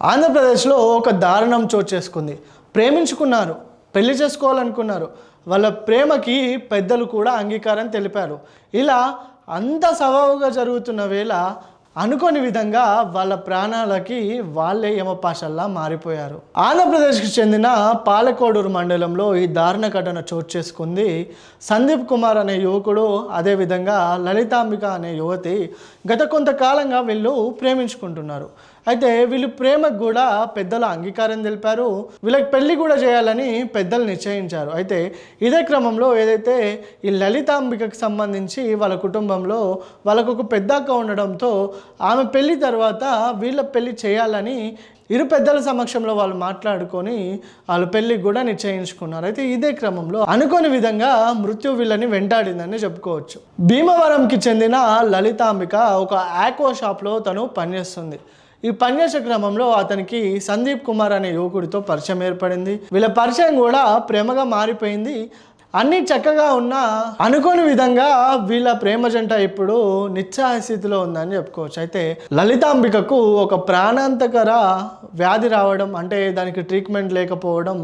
ఆంధ్రప్రదేశ్లో ఒక దారుణం చోటు చేసుకుంది. ప్రేమించుకున్నారు, పెళ్లి చేసుకోవాలనుకున్నారు. వాళ్ళ ప్రేమకి పెద్దలు కూడా అంగీకారం తెలిపారు. ఇలా అంత సవాలుగా జరుగుతున్న వేళ అనుకోని విధంగా వాళ్ళ ప్రాణాలకి వాళ్ళే యమపాశల్లా మారిపోయారు. ఆంధ్రప్రదేశ్కి చెందిన పాలకోడూరు మండలంలో ఈ దారుణ ఘటన చోటు చేసుకుంది. సందీప్ కుమార్ అనే యువకుడు, అదేవిధంగా లలితాంబిక అనే యువతి గత కొంతకాలంగా వీళ్ళు ప్రేమించుకుంటున్నారు. అయితే వీళ్ళు ప్రేమకు కూడా పెద్దల అంగీకారం తెలిపారు. వీళ్ళకి పెళ్లి కూడా చేయాలని పెద్దలు నిశ్చయించారు. అయితే ఇదే క్రమంలో ఏదైతే ఈ లలితాంబికకు సంబంధించి వాళ్ళ కుటుంబంలో వాళ్ళకు ఒక పెద్ద అక్క ఉండడంతో ఆమె పెళ్లి తర్వాత వీళ్ళ పెళ్లి చేయాలని ఇరు పెద్దల సమక్షంలో వాళ్ళు మాట్లాడుకొని వాళ్ళు పెళ్ళికి కూడా నిశ్చయించుకున్నారు. అయితే ఇదే క్రమంలో అనుకోని విధంగా మృత్యు వీళ్ళని వెంటాడిందని చెప్పుకోవచ్చు. భీమవరంకి చెందిన లలితాంబిక ఒక ఆక్వా షాప్లో తను పనిచేస్తుంది. ఈ పనిచేసే క్రమంలో అతనికి సందీప్ కుమార్ అనే యువకుడితో పరిచయం ఏర్పడింది. వీళ్ళ పరిచయం కూడా ప్రేమగా మారిపోయింది. అన్నీ చక్కగా ఉన్నా అనుకోని విధంగా వీళ్ళ ప్రేమ జంట ఇప్పుడు నిస్సహాయ స్థితిలో ఉందని చెప్పుకోవచ్చు. అయితే లలితాంబికకు ఒక ప్రాణాంతకర వ్యాధి రావడం, అంటే దానికి ట్రీట్మెంట్ లేకపోవడం,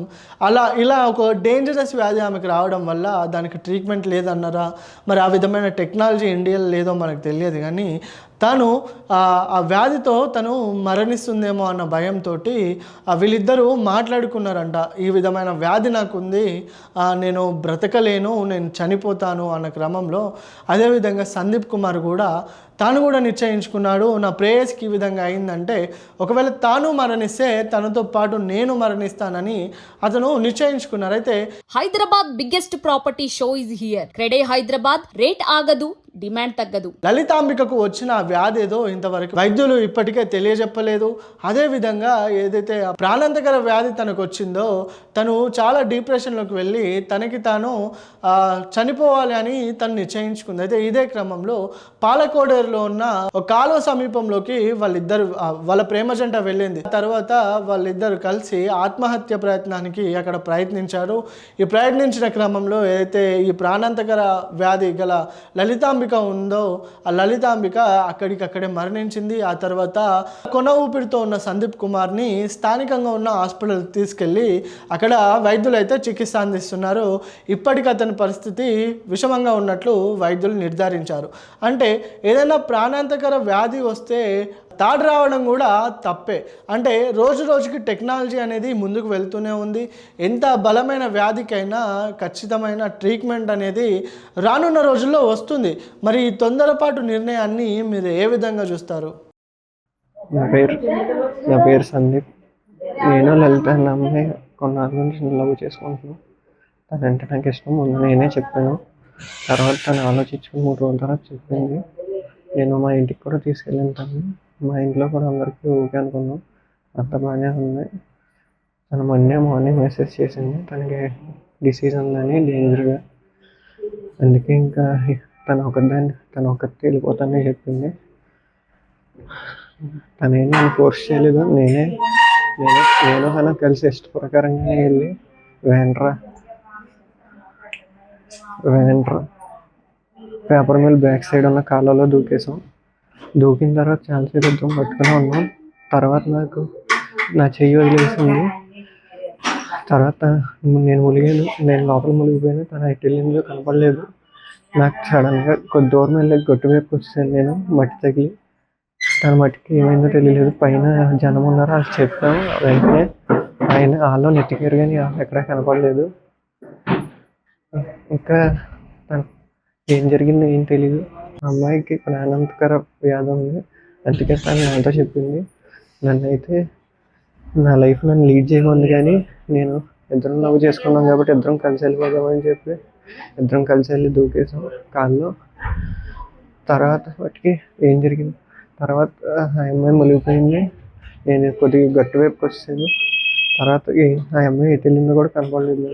ఇలా ఒక డేంజరస్ వ్యాధి ఆమెకు రావడం వల్ల దానికి ట్రీట్మెంట్ లేదన్నారా, మరి ఆ విధమైన టెక్నాలజీ ఇండియాలో లేదో మనకు తెలియదు. కానీ తను ఆ వ్యాధితో తను మరణిస్తుందేమో అన్న భయంతో వీళ్ళిద్దరూ మాట్లాడుకున్నారంట. ఈ విధమైన వ్యాధి నాకుంది, నేను బ్రతకలేను, నేను చనిపోతాను అన్న క్రమంలో అదేవిధంగా సందీప్ కుమార్ కూడా తాను కూడా నిశ్చయించుకున్నాడు. నా ప్రేయస్కి ఈ విధంగా అయిందంటే ఒకవేళ తాను మరణిస్తే తనతో పాటు నేను మరణిస్తానని అతను నిశ్చయించుకున్నారు. అయితే Hyderabad biggest property show is here. CREDAI Hyderabad, rate ఆగదు, డిమాండ్ తగ్గదు. లలితాంబికకు వచ్చిన వ్యాధి ఏదో ఇంతవరకు వైద్యులు ఇప్పటికే తెలియజెప్పలేదు. అదేవిధంగా ఏదైతే ప్రాణాంతకర వ్యాధి తనకు వచ్చిందో తను చాలా డిప్రెషన్లోకి వెళ్ళి తనకి తాను చనిపోవాలి అని తను నిశ్చయించుకుంది. అయితే ఇదే క్రమంలో పాలకోడేరులో ఉన్న ఒక కాలువ సమీపంలోకి వాళ్ళ ప్రేమ జంట వెళ్ళింది. తర్వాత వాళ్ళిద్దరు కలిసి ఆత్మహత్య ప్రయత్నానికి అక్కడ ప్రయత్నించారు. ఈ ప్రయత్నించిన క్రమంలో ఏదైతే ఈ ప్రాణాంతకర వ్యాధి గల లలితాంబిక ఉందో ఆ లలితాంబిక అక్కడికక్కడే మరణించింది. ఆ తర్వాత కొన ఊపిరితో ఉన్న సందీప్ కుమార్ని స్థానికంగా ఉన్న హాస్పిటల్ తీసుకెళ్ళి అక్కడ వైద్యులు అయితే చికిత్స అందిస్తున్నారు. ఇప్పటికి అతని పరిస్థితి విషమంగా ఉన్నట్లు వైద్యులు నిర్ధారించారు. అంటే ఏదైనా ప్రాణాంతకర వ్యాధి వస్తే తాడు రావడం కూడా తప్పే. అంటే రోజు రోజుకి టెక్నాలజీ అనేది ముందుకు వెళ్తూనే ఉంది. ఎంత బలమైన వ్యాధికైనా ఖచ్చితమైన ట్రీట్మెంట్ అనేది రానున్న రోజుల్లో వస్తుంది. మరి ఈ తొందరపాటు నిర్ణయాన్ని మీరు ఏ విధంగా చూస్తారు? నా పేరు సందీప్. నేను లలిత అన్న అమ్మాయి కొన్నాళ్ళ నుంచి లవ్ చేసుకుంటున్నాను. తనంటే నాకు ఇష్టం. ముందు నేనే చెప్పాను. తర్వాత తను ఆలోచించుకుని 3 రోజుల తర్వాత చెప్పింది. నేను మా ఇంటికి కూడా తీసుకెళ్ళింటాను. మా ఇంట్లో కూడా అందరికీ ఓకే అనుకున్నాం. అంత బాగానే ఉంది. తను మండే మార్నింగ్ మెసేజ్ చేసింది తనకి డిసీజ్ ఉందని, డేంజర్గా. అందుకే ఇంకా తను ఒకటి వెళ్ళిపోతానని చెప్పింది. తనేం నేను ఫోర్స్ చేయలేదు. నేను తనకు కలిసి ఇష్ట ప్రకారంగానే వెళ్ళి వేండ్రా పేపర్ మిల్ బ్యాక్ సైడ్ ఉన్న కాలువలో దూకేసాం. దూకిన తర్వాత చాలాసేపు యుద్ధం పట్టుకుని ఉన్నాం. తర్వాత నాకు నా చెయ్యి వదిలేసింది. తర్వాత నేను ములిగాను. నేను లోపల మునిగిపోయాను. తను ఎటు వెళ్ళిందో కనపడలేదు. నాకు సడన్గా కొద్ది దూరం వెళ్ళి గొట్టు వైపు వచ్చాను. నేను మట్టి తగిలి తన మట్టికి ఏమైందో తెలియలేదు. పైన జనం ఉన్నారు, వాళ్ళు చెప్పాము. వెంటనే వాళ్ళు నెత్తికారు కానీ ఎక్కడా కనపడలేదు. ఇంకా ఏం జరిగిందో ఏం తెలీదు. అమ్మాయికి ప్రాణాంతకర వ్యాధి ఉంది. అందుకే తను నాతో చెప్పింది. నన్నైతే నా లైఫ్ నన్ను లీడ్ చేయమంది. కానీ నేను ఇద్దరం లవ్ చేసుకున్నాం కాబట్టి ఇద్దరం కలిసి వెళ్ళిపోదామని చెప్పి ఇద్దరం కలిసి వెళ్ళి దూకేసాం కాల్లో. తర్వాత వాటికి ఏం జరిగింది, తర్వాత ఆ అమ్మాయి మునిగిపోయింది. నేను కొద్దిగా గట్టు వైపుకి వచ్చేసాను. తర్వాత ఆ అమ్మాయి ఎటు వెళ్ళిందో కూడా కనపడలేదు.